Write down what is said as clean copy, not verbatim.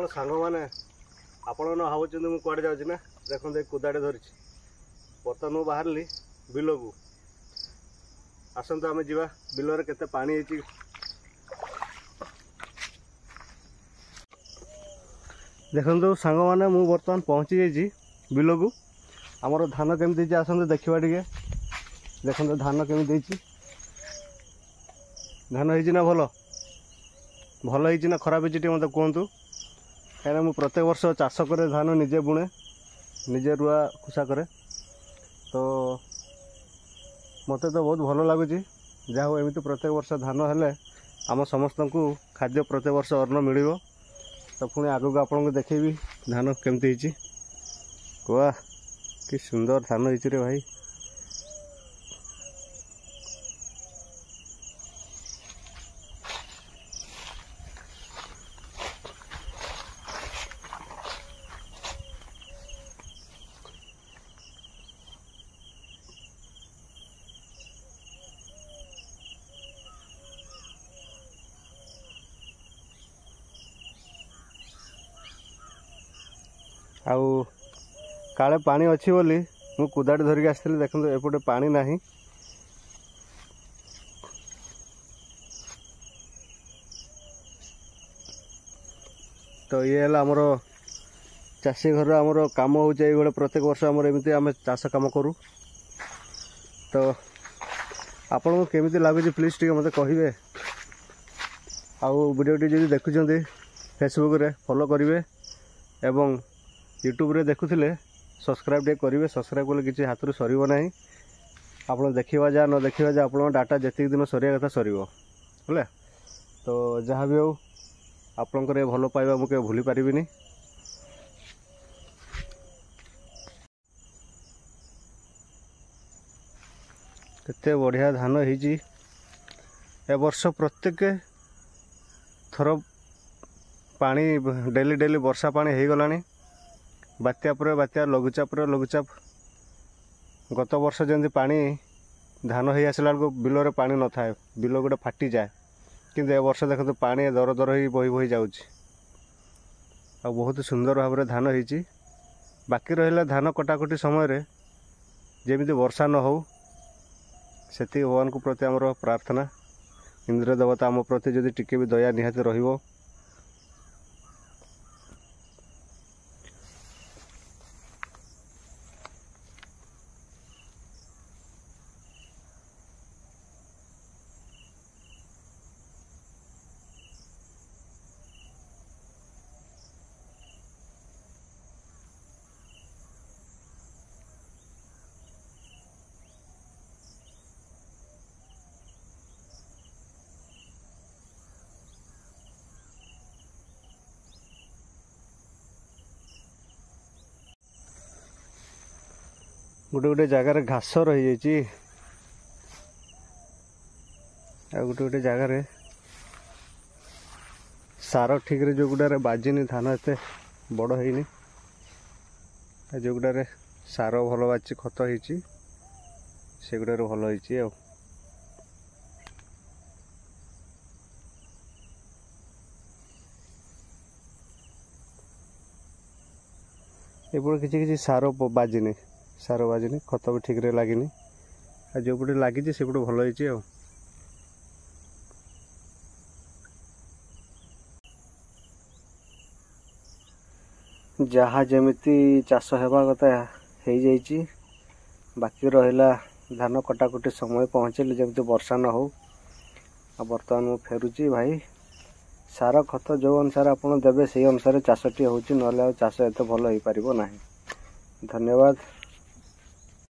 सांग मैंने आपण भावुं मुझे कड़े जाऊँ ना देखते कुदाटे धरी बर्तमान मुझे बाहर बिल को आसतु आम जा बिलर केते पानी है देखो सांग मैंने मुझे बर्तमान पहुँची जाइए बिल को आमर धान केमती आसते देखा टे देखते धान केमी धान हो भल भल हो खराब हो मत कहतु कहीं मुझे प्रत्येक वर्ष चाष करे धान निजे बुणे निजे रुआ खुशा करे तो मत तो बहुत भल लगुच जहाँ एमती प्रत्येक वर्ष धान हेले आम समस्त को खाद्य प्रत्येक वर्ष अन्न मिल तो पुणी आग को आपको देखेबी धान केमती वाह कि सुंदर धान हो रे भाई। आउ काले पानी अच्छी बोली मु कुदाटी धरिक आसती देखो एपटे पानी नहीं तो ये आमर चाषी घर आमर काम हो प्रत्येक वर्ष आमर एमती आम चाष काम करूँ तो आपण को केमिति लगुच प्लीज टी मत कहे आउ वीडियोटी जो देखुं फेसबुक रे फॉलो करेंगे एवं यूट्यूब रे देखुले सब्सक्राइब टे करेंगे सब्सक्राइब कले किसी हाथ रू सर ना आप देखा जा न देखा जा आप डाटा जितने दिन सरिया कथा सर है तो जहाँ भी हो आपंकर भल पाइबा मुझे भूली पारिनी। केते बढ़िया धान होइछि ए वर्ष प्रत्येक थर पानी डेली डेली वर्षा पानी हो गलानी बात्या पर बात्या लघुचाप लघुचाप गत वर्ष जमी पानी धान हो आसला बेलू बिलरे पानी न थाए बिल गोटे फाटी जाए किंतु ए वर्ष देखो पानी दर दर ही बही बही जाउछि आ बहुत सुंदर भाव में धान होइछि बाकी रहिला धान कटाकटी समय जेमिति वर्षा न हो सेति भगवान को प्रति आमर प्रार्थना इंद्र देवता आम प्रति जदि टिके भी दया निहाती रहिबो। गोटे गोटे जगार घास रही जाइए गोटे गोटे जगार सार ठीक रे जो गुड़ारे बाजिनी धान एते बड़ होनी जो गुड़ारे सार भल बाजी खत होती से गुड़ारे भल होती एपटे किसी किसी सार बाजिनी सार बाजिनी खत भी ठीक रे लगिनी जो पटे लगी से पटे भल होती जहाँ जमिति चाष हेबा कथा हो जाइए बाकी रहा धान कटाकटी समय पहुँचले जमी वर्षा न हो बर्तमान मु फेरुची भाई सार खत जो अनुसार आपड़ देवे से अनुसार चाषटी होची नले चाष एत भल हो पारिबो नाही। धन्यवाद।